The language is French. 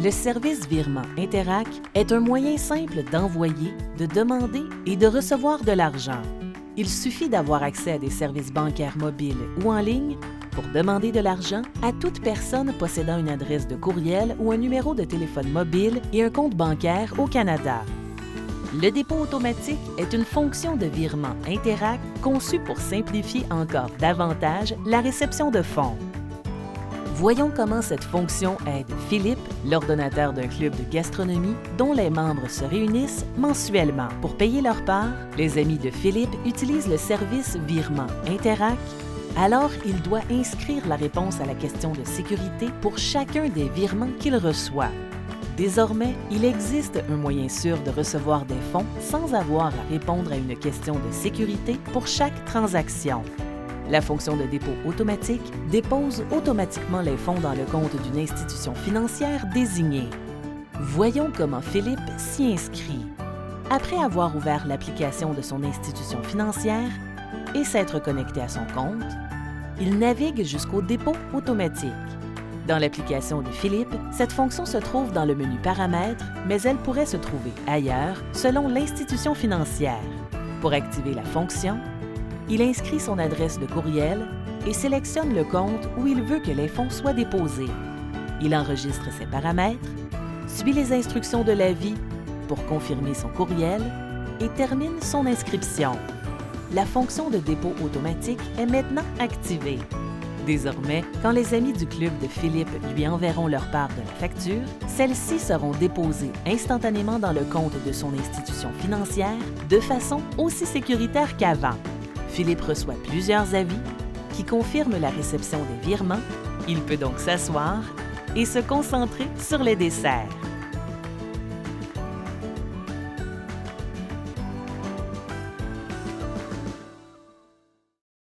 Le service Virement Interac est un moyen simple d'envoyer, de demander et de recevoir de l'argent. Il suffit d'avoir accès à des services bancaires mobiles ou en ligne pour demander de l'argent à toute personne possédant une adresse de courriel ou un numéro de téléphone mobile et un compte bancaire au Canada. Le dépôt automatique est une fonction de virement Interac conçue pour simplifier encore davantage la réception de fonds. Voyons comment cette fonction aide Philippe, l'ordonnateur d'un club de gastronomie dont les membres se réunissent mensuellement. Pour payer leur part, les amis de Philippe utilisent le service Virement Interac. Alors, il doit inscrire la réponse à la question de sécurité pour chacun des virements qu'il reçoit. Désormais, il existe un moyen sûr de recevoir des fonds sans avoir à répondre à une question de sécurité pour chaque transaction. La fonction de dépôt automatique dépose automatiquement les fonds dans le compte d'une institution financière désignée. Voyons comment Philippe s'y inscrit. Après avoir ouvert l'application de son institution financière et s'être connecté à son compte, il navigue jusqu'au dépôt automatique. Dans l'application de Philippe, cette fonction se trouve dans le menu Paramètres, mais elle pourrait se trouver ailleurs selon l'institution financière. Pour activer la fonction, il inscrit son adresse de courriel et sélectionne le compte où il veut que les fonds soient déposés. Il enregistre ses paramètres, suit les instructions de l'avis pour confirmer son courriel et termine son inscription. La fonction de dépôt automatique est maintenant activée. Désormais, quand les amis du club de Philippe lui enverront leur part de la facture, celles-ci seront déposées instantanément dans le compte de son institution financière de façon aussi sécuritaire qu'avant. Philippe reçoit plusieurs avis qui confirment la réception des virements. Il peut donc s'asseoir et se concentrer sur les desserts.